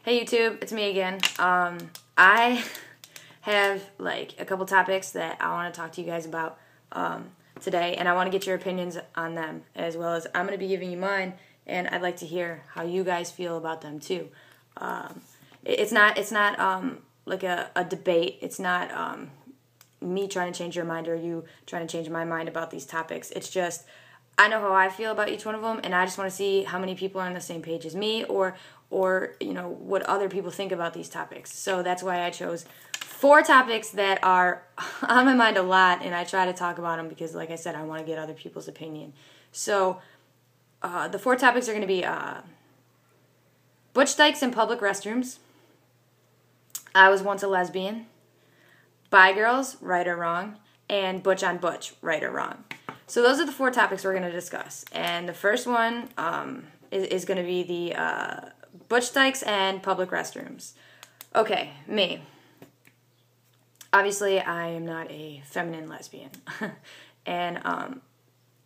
Hey YouTube, it's me again. I have like a couple topics that I want to talk to you guys about today, and I want to get your opinions on them, as well as I'm going to be giving you mine, and I'd like to hear how you guys feel about them too. It's not like a debate. It's not me trying to change your mind or you trying to change my mind about these topics. It's just I know how I feel about each one of them, and I just want to see how many people are on the same page as me, or you know, what other people think about these topics. So that's why I chose 4 topics that are on my mind a lot, and I try to talk about them because, like I said, I want to get other people's opinion. So the 4 topics are going to be butch dykes in public restrooms, I was once a lesbian, bi girls, right or wrong, and butch on butch, right or wrong. So those are the 4 topics we're going to discuss. And the first one is going to be the butch dykes and public restrooms. Okay, me. Obviously, I am not a feminine lesbian. And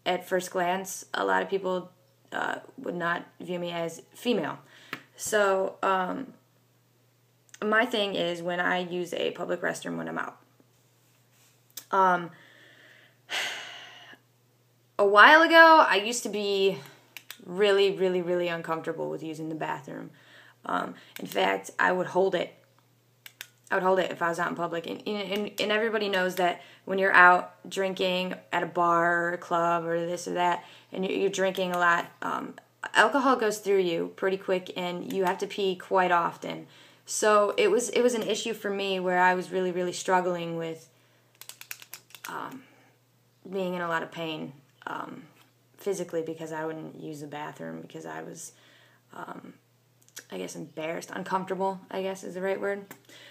at first glance, a lot of people would not view me as female. So my thing is when I use a public restroom when I'm out. A while ago, I used to be really uncomfortable with using the bathroom. In fact, I would hold it. I would hold it if I was out in public. And everybody knows that when you're out drinking at a bar or a club or this or that, and you're drinking a lot, alcohol goes through you pretty quick, and you have to pee quite often. So it was an issue for me where I was really struggling with being in a lot of pain. Physically, because I wouldn't use the bathroom because I was, I guess, embarrassed, uncomfortable, I guess is the right word.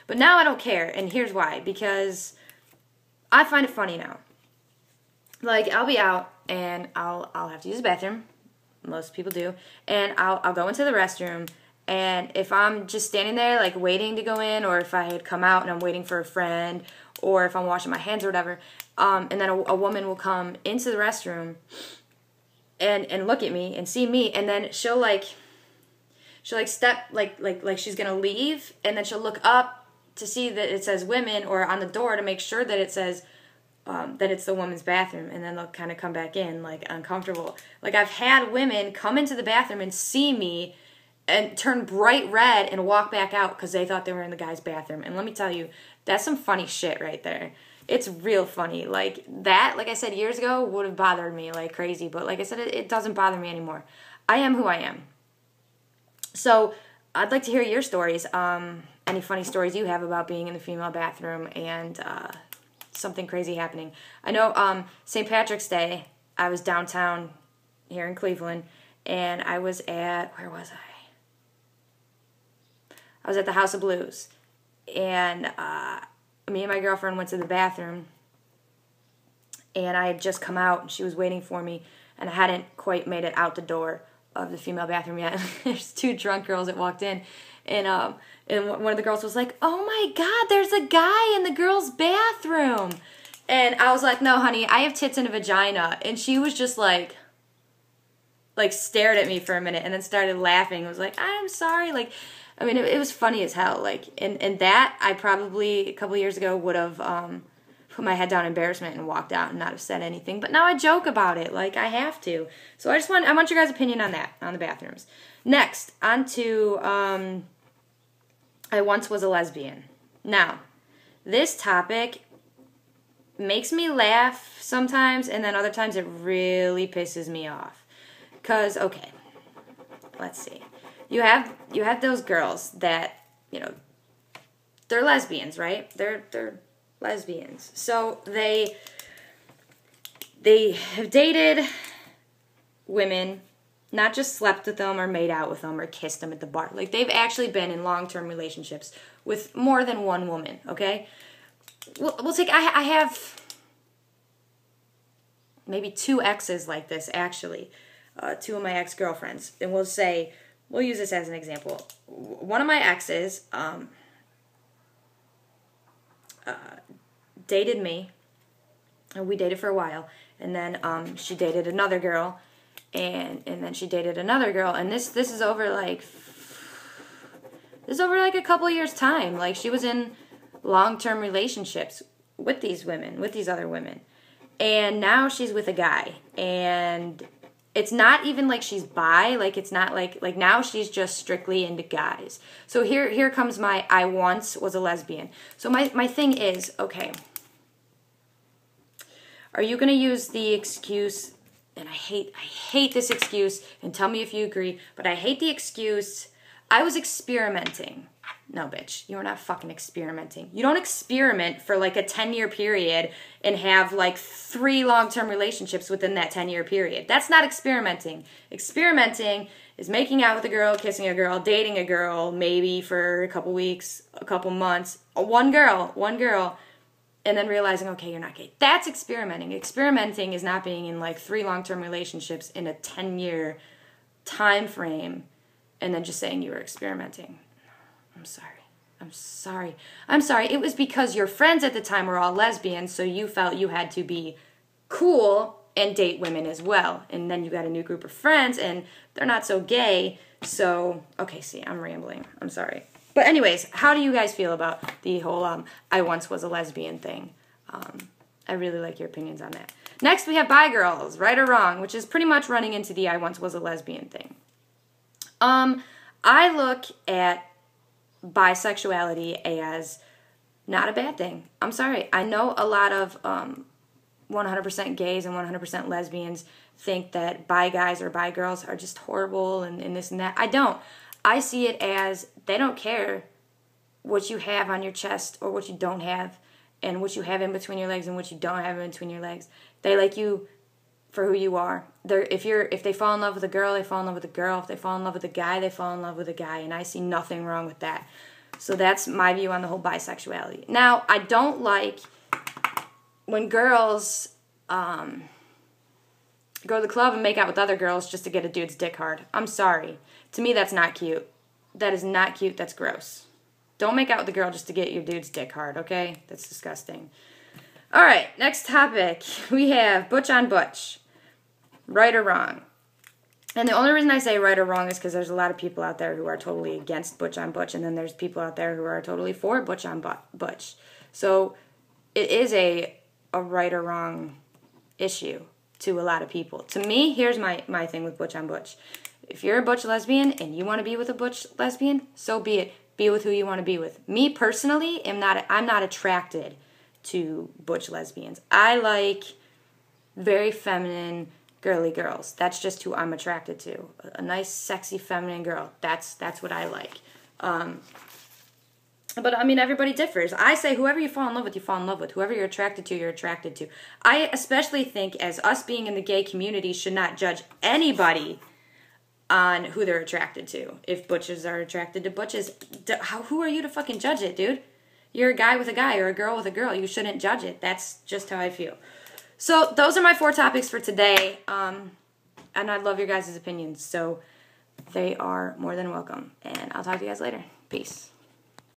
But now I don't care, and here's why. Because I find it funny now. Like, I'll be out, and I'll have to use the bathroom. Most people do. And I'll go into the restroom, and if I'm just standing there, like, waiting to go in, or if I had come out and I'm waiting for a friend, or if I'm washing my hands or whatever, and then a woman will come into the restroom and look at me and see me, and then she'll step like she's gonna leave, and then she'll look up to see that it says women, or on the door to make sure that it says that it's the woman's bathroom, and then they'll kind of come back in like uncomfortable. Like, I've had women come into the bathroom and see me and turn bright red and walk back out because they thought they were in the guy's bathroom. And let me tell you, that's some funny shit right there. It's real funny. Like, that, like I said, years ago would have bothered me like crazy. But like I said, it doesn't bother me anymore. I am who I am. So I'd like to hear your stories. Any funny stories you have about being in the female bathroom and something crazy happening. I know St. Patrick's Day, I was downtown here in Cleveland, and I was at, where was I? I was at the House of Blues, and me and my girlfriend went to the bathroom, and I had just come out, and she was waiting for me, and I hadn't quite made it out the door of the female bathroom yet. There's 2 drunk girls that walked in, and one of the girls was like, "Oh my God, there's a guy in the girls' bathroom," and I was like, "No, honey, I have tits and a vagina," and she was just like stared at me for a minute, and then started laughing. It was like, "I'm sorry," like. I mean, it was funny as hell. Like, and that I probably a couple years ago would have put my head down in embarrassment and walked out and not have said anything. But now I joke about it, like I have to. So I want your guys' opinion on that, on the bathrooms. Next, on to I once was a lesbian. Now, this topic makes me laugh sometimes, and then other times it really pisses me off. 'Cause, okay, let's see. You have those girls that, you know, they're lesbians, right? They're lesbians. So they have dated women, not just slept with them or made out with them or kissed them at the bar. Like, they've actually been in long-term relationships with more than one woman, okay? We'll take, I have maybe 2 exes like this, actually. 2 of my ex-girlfriends. And we'll use this as an example. One of my exes dated me, and we dated for a while, and then she dated another girl, and then she dated another girl, and this is over like This is over like a couple years' time. Like, she was in long-term relationships with these women, with these other women. And now she's with a guy. And it's not even like she's bi. Like, it's not like now she's just strictly into guys. So here comes my I once was a lesbian. So my thing is, okay, are you going to use the excuse, and I hate this excuse, and tell me if you agree, but I hate the excuse, I was experimenting. No, bitch, you're not fucking experimenting. You don't experiment for like a 10-year period and have like 3 long-term relationships within that 10-year period. That's not experimenting. Experimenting is making out with a girl, kissing a girl, dating a girl, maybe for a couple weeks, a couple months, one girl, and then realizing, okay, you're not gay. That's experimenting. Experimenting is not being in like 3 long-term relationships in a 10-year time frame and then just saying you were experimenting. I'm sorry. It was because your friends at the time were all lesbians, so you felt you had to be cool and date women as well. And then you got a new group of friends, and they're not so gay. So, okay, see, I'm rambling. I'm sorry. But anyways, how do you guys feel about the whole I once was a lesbian thing? I really like your opinions on that. Next, we have bi girls, right or wrong, which is pretty much running into the I once was a lesbian thing. I look at bisexuality as not a bad thing. I'm sorry. I know a lot of 100% gays and 100% lesbians think that bi guys or bi girls are just horrible and this and that. I don't. I see it as they don't care what you have on your chest or what you don't have and what you have in between your legs and what you don't have in between your legs. They like you for who you are. If they fall in love with a girl, they fall in love with a girl. If they fall in love with a guy, they fall in love with a guy. And I see nothing wrong with that. So that's my view on the whole bisexuality. Now, I don't like when girls go to the club and make out with other girls just to get a dude's dick hard. I'm sorry. To me, that's not cute. That is not cute. That's gross. Don't make out with a girl just to get your dude's dick hard, okay? That's disgusting. All right, next topic. We have butch on butch. Right or wrong? And the only reason I say right or wrong is because there's a lot of people out there who are totally against butch on butch, and then there's people out there who are totally for butch on butch. So it is a right or wrong issue to a lot of people. To me, here's my thing with butch on butch. If you're a butch lesbian and you want to be with a butch lesbian, so be it. Be with who you want to be with. Me personally, I'm not attracted to butch lesbians. I like very feminine, girly girls. That's just who I'm attracted to. A nice, sexy, feminine girl. That's what I like. But, I mean, everybody differs. I say whoever you fall in love with, you fall in love with. Whoever you're attracted to, you're attracted to. I especially think, as us being in the gay community, should not judge anybody on who they're attracted to. If butches are attracted to butches, who are you to fucking judge it, dude? You're a guy with a guy or a girl with a girl. You shouldn't judge it. That's just how I feel. So those are my 4 topics for today. And I'd love your guys' opinions. So they are more than welcome. And I'll talk to you guys later. Peace.